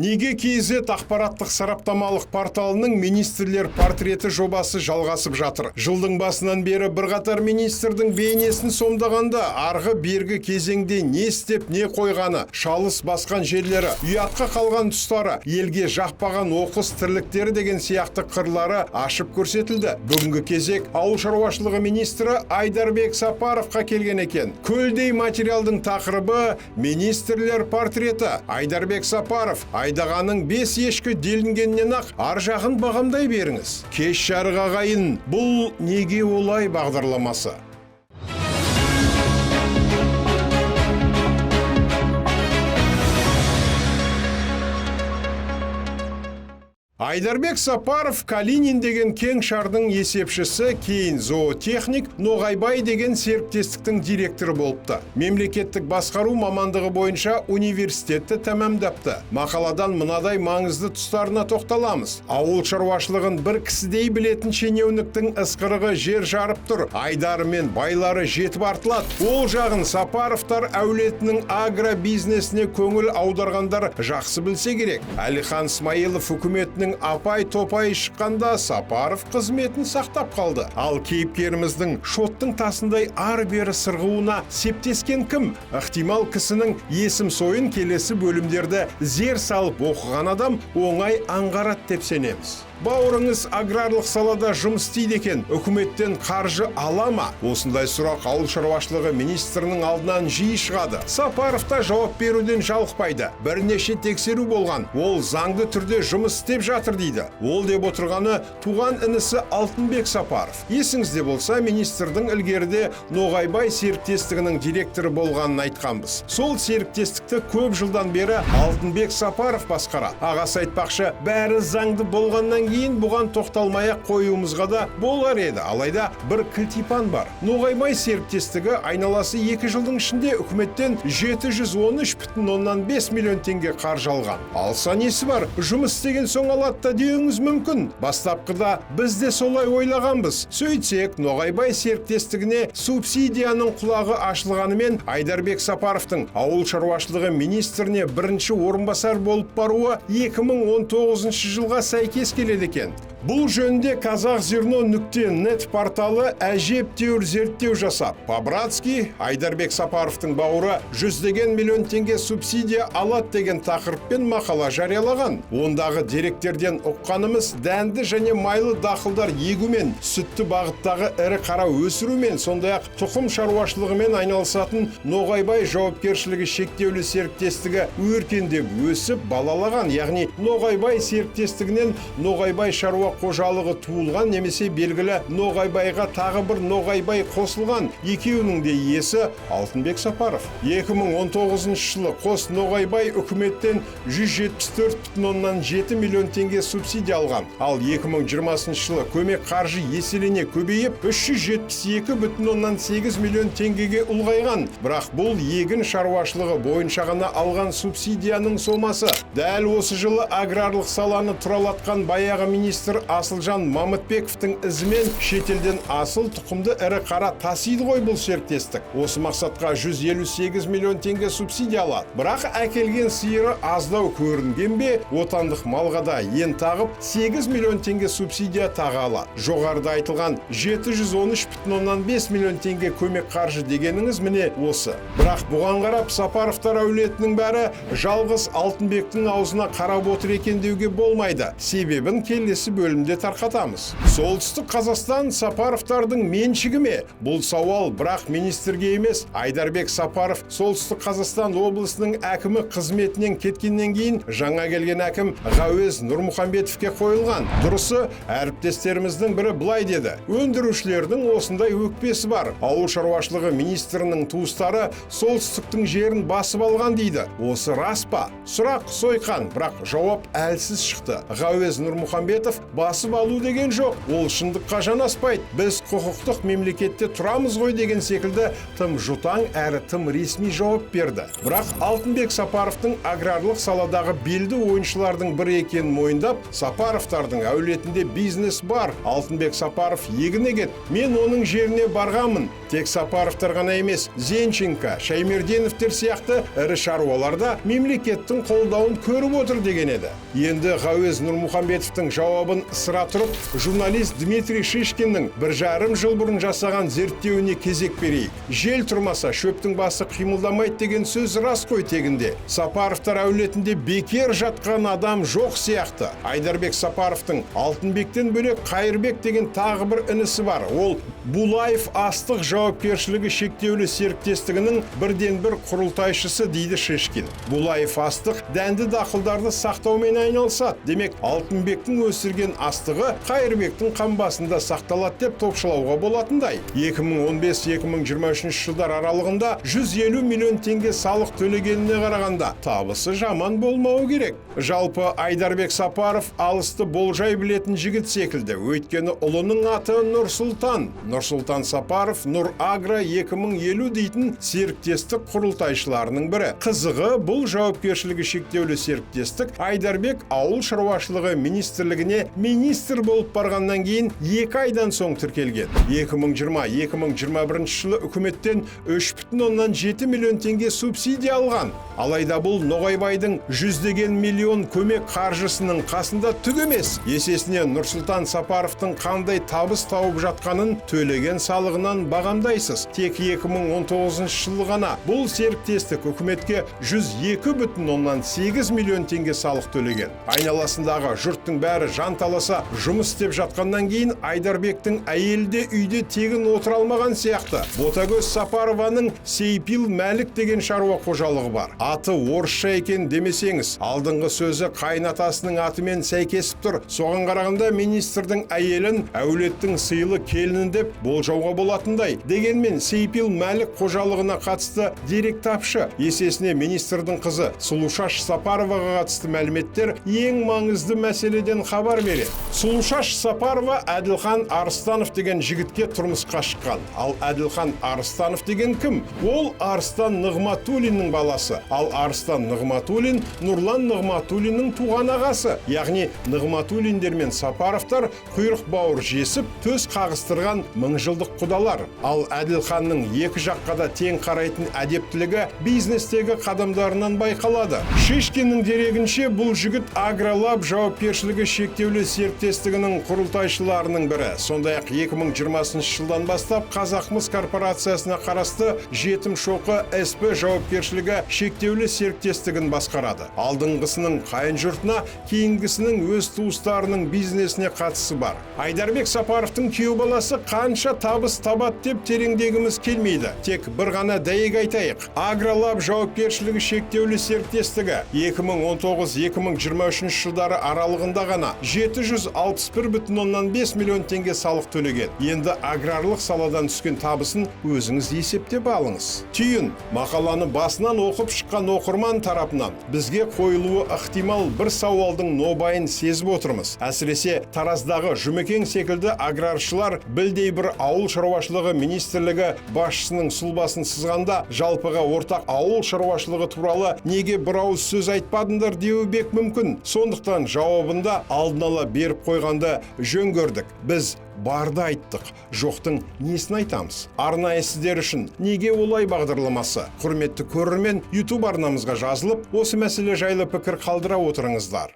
Неге KZ ақпараттық сараптамалық порталының министрлер портреті жобасы жалғасып жатыр. Жылдың басынан бері бірқатар министрдің бейнесін сомдағанда, арғы бергі кезеңде не істеп не қойғаны, шалыс басқан жерлері, ұятқа қалған тұстары, елге жақпаған оқыс тірліктері деген сияқты қырлары ашып көрсетілді. Бүгінгі кезек ауыл шаруашылығы министрі Айдарбек Сапаровқа келген екен. Көлдей материалдың тақырыбы министрлер портреті. Айдарбек Сапаров айдағаның 5 ешкі делінгеннен ақ ар жағын бағамдай беріңіз. Кеш жарық ағайын, бұл неге олай бағдарламасы. Айдарбек Сапаров Калинин деген кең шардың есепшісі, кейін зоотехник, Ноғайбай деген серіктестіктің директоры болыпты. Мемлекеттік басқару мамандығы бойынша университетті тәмамдапты. Мақаладан мынадай маңызды тұстарына тоқталамыз. Ауыл шаруашылығын бір кісідей білетін шенеуніктің ысқырығы жер жарып тұр. Айдары мен байлары жетіп артылады. Ол жағын Сапаровтар әулетінің агробизнесіне көңіл аударғандар жақсы білсе керек. Әлихан Смайылов үкіметінің апай-топай шыққанда Сапаров қызметін сақтап қалды. Ал кейіпкеріміздің шоттың тасындай ар-бері сырғуына септескен кім? Ықтимал кісінің есім сойын келесі бөлімдерді зер салып оқыған адам оңай аңғарады деп сенеміз. Бауырыңыз аграрлық салада жұмыс істейді екен, үкіметтен қаржы ала ма? Осындай сұрақ ауыл шаруашылығы министрінің алдынан жиі шығады. Сапаров та жауап беруден жалықпайды. Бірнеше тексеру болған. Ол заңды түрде жұмыс істеп жатыр дейді. Ол деп отырғаны туған інісі Алтынбек Сапаров. Есіңізде болса, министрдің ілгеріде Ноғайбай серіктестігінің директоры болғанын айтқанбыз. Сол серіктестікті көп жылдан бері Алтынбек Сапаров басқарады. Ағасы айтпақшы, бәрі заңды болғаннан кейін бұған тоқталмай-ақ қоюымызға да болар еді. Алайда бір кілтипан бар. Ноғайбай серіктестігі айналасы 2 жылдың ішінде үкіметтен 713,5 миллион теңге қаржы алған. Алса несі бар? Жұмыс істеген соң алады да деуіңіз мүмкін. Бастапқыда біз де солай ойлағанбыз. Сөйтсек, Ноғайбай серіктестігіне субсидияның құлағы ашылғанымен Айдарбек Сапаровтың ауыл шаруашылығы министріне бірінші орынбасар болып баруы 2019 жылға сәйкес келеді екен. Бұл жөнінде Казахзерно.нет порталы әжептәуір зерттеу жасап, по-братски Айдарбек Сапаровтың бауыры 100 миллион теңге субсидия алады деген тақырыппен мақала жариялаған. Ондағы деректерден ұққанымыз дәнді және майлы дақылдар егумен, сүтті бағыттағы ірі қара өсірумен, сондай-ақ тұқым шаруашылығымен айналысатын Ноғайбай жауапкершілігі шектеулі серіктестігі өркендеп өсіп балалаған, яғни Ноғайбай серіктестігінен Ноғайбай шаруа қожалығы туылған, немесе белгілі Ноғайбайға тағы бір Ноғайбай қосылған. Екеуінің де иесі Алтынбек Сапаров. 2019 жылы қос Ноғайбай үкіметтен 174,7 миллион теңге субсидия алған. Ал 2020 жылы көмек қаржы еселене көбейіп 372,8 миллион теңгеге ұлғайған. Бірақ бұл егін шаруашылығы бойынша ғана алған субсидияның сомасы. Дәл осы жылы аграрлық саланы тұралатқан баяғы министр Асылжан Мамытбековтің ізімен шетелден асыл тұқымды ірі қара тасиды ғой бұл серіктестік. Осы мақсатқа 158 миллион теңге субсидия алады. Бірақ әкелген сиыры аздау көрінген бе, отандық малға да ен тағып 8 миллион теңге субсидия тағы алады. Жоғарыда айтылған 713,5 миллион теңге көмек қаржы дегеніңіз міне осы. Бірақ бұған қарап Сапаровтар әулетінің бәрі жалғыз Алтынбектің аузына қарап отыр екен деуге болмайды. Себебін келесі бөлімде тарқатамыз. Солтүстік Қазақстан Сапаровтардың меншігі ме? Бұл сауал бірақ министрге емес. Айдарбек Сапаров солтүстік Қазақстан облысының әкімі қызметінен кеткеннен кейін жаңа келген әкім Ғауез Нұрмұхамбетовке қойылған. Дұрысы, әріптестеріміздің бірі былай деді: өндірушілердің осындай өкпесі бар. Ауыл шаруашылығы министрінің туыстары солтүстіктің жерін басып алған дейді. Осы рас па? Сұрақ сойқан, бірақ жауап әлсіз шықты. Ғауез Нұрмұхамбетов басып алу деген жоқ. Ол шындыққа жанаспайды. Біз құқықтық мемлекетте тұрамыз ғой деген секілді тым жұтаң әрі тым ресми жауап берді. Бірақ Алтынбек Сапаровтың аграрлық саладағы белді ойыншылардың бірі екенін мойындап, Сапаровтардың әулетінде бизнес бар. Алтынбек Сапаров егін егеді. Мен оның жеріне барғанмын. Тек Сапаровтар ғана емес, Зенченко, Шаймерденовтер сияқты ірі шаруаларда мемлекеттің қолдауын көріп отыр деген еді. Енді Ғауез Нұрмұхамбетовтің жауабын ысыра тұрып, журналист Дмитрий Шишкиннің 1,5 жыл бұрын жасаған зерттеуіне кезек берейік. Жел тұрмаса шөптің басы қимылдамайды деген сөз рас қой тегінде. Сапаровтар әулетінде бекер жатқан адам жоқ сияқты. Айдарбек Сапаровтың Алтынбектен бөлек Қайырбек деген тағы бір інісі бар. Ол Булаев астық жауапкершілігі шектеулі серіктестігінің бірден бір құрылтайшысы дейді Шишкин. Булаев астық дәнді дақылдарды сақтаумен айналысады. Демек, Алтынбектің өсірген астығы Қайырбектің қамбасында сақталады деп топшылауға болатындай. 2015-2023 жылдар аралығында 150 миллион теңге салық төлегеніне қарағанда табысы жаман болмауы керек. Жалпы Айдарбек Сапаров алысты болжай білетін жігіт секілді. Өйткені ұлының аты Нұрсұлтан. Нұрсұлтан Сапаров Нұрагро 2050 дейтін серіктестік құрылтайшыларының бірі. Қызығы, бұл жауапкершілігі шектеулі серіктестік Айдарбек ауыл шаруашылығы министрлігіне министр болып барғаннан кейін 2 айдан соң тіркелген. 2020-2021 жылы үкіметтен 3,7 миллион теңге субсидия алған. Алайда бұл Ноғайбайдың жүздеген миллион көмек қаржысының қасында түк емес. Есесіне Нұрсұлтан Сапаровтың қандай табыс тауып жатқанын төлеген салығынан бағамдайсыз. Тек 2019 жылы ғана бұл серіктестік үкіметке 102,8 миллион теңге салық төлеген. Айналасындағы жұрттың бәрі жанталаса жұмыс істеп жатқаннан кейін Айдарбектің әйелі де үйде тегін отыра алмаған сияқты. Ботагөз Сапарованың Сейпил Мәлік деген шаруа қожалығы бар. Аты орысша екен демесеңіз, алдыңғы сөзі қайнатасының атымен сәйкесіп тұр. Соған қарағанда министрдің әйелін әулеттің сыйлы келінін деп болжауға болатындай. Дегенмен Сейпил Мәлік қожалығына қатысты дерек тапшы. Есесіне министрдің қызы Сұлушаш Сапароваға қатысты мәліметтер ең маңызды мәселеден хабар береді. Сұлушаш Сапарова Әділхан Арыстанов деген жігітке тұрмысқа шыққан. Ал Әділхан Арыстанов деген кім? Ол Арыстан Нығматулиннің баласы. Ал Арыстан Нығматулин Нұрлан Нығматулиннің туған ағасы. Яғни Нығматулиндер мен Сапаровтар құйрық бауыр жесіп, төс қағыстырған мыңжылдық құдалар. Ал Әділханның екі жаққа да тең қарайтын әдептілігі бизнестегі қадамдарынан байқалады. Шишкиннің дерегінше бұл жігіт Агролаб жауапкершілігі шектеулі серіктестігінің құрылтайшыларының бірі. Сондай-ақ 2020 жылдан бастап Қазақмыс корпорациясына қарасты Жетім Шоқы СП жауапкершілігі шектеулі серіктестігін басқарады. Алдыңғысының қайын жұртына, кейінгісінің өз туыстарының бизнесіне қатысы бар. Айдарбек Сапаровтың күйеу баласы қанша табыс табат деп тереңдегіміз келмейді. Тек бір ғана дәйек айтайық. Агролаб жауапкершілігі шектеулі серіктестігі 2019-2023 жылдары аралығында ғана 761,5 миллион теңге салық төлеген. Енді аграрлық саладан түскен табысын өзіңіз есептеп алыңыз. Түйін, мақаланы басынан оқып шыққан оқырман тарапынан бізге қойылуы ықтимал бір сауалдың нобайын сезіп отырмыз. Әсіресе Тараздағы Жұмекен секілді аграршылар білдей бір ауыл шаруашылығы министрлігі басшысының сұлбасын сызғанда жалпыға ортақ ауыл шаруашылығы туралы неге бір ауыз сөз айтпадыңдар деуі бек мүмкін. Сондықтан жауабында алдын ала беріп қойғанды жөн көрдік. Біз барды айттық, жоқтың несін айтамыз? Арнайы сіздер үшін неге олай бағдарламасы? Құрметті көрермен, YouTube арнамызға жазылып, осы мәселе жайлы пікір қалдыра отырыңыздар.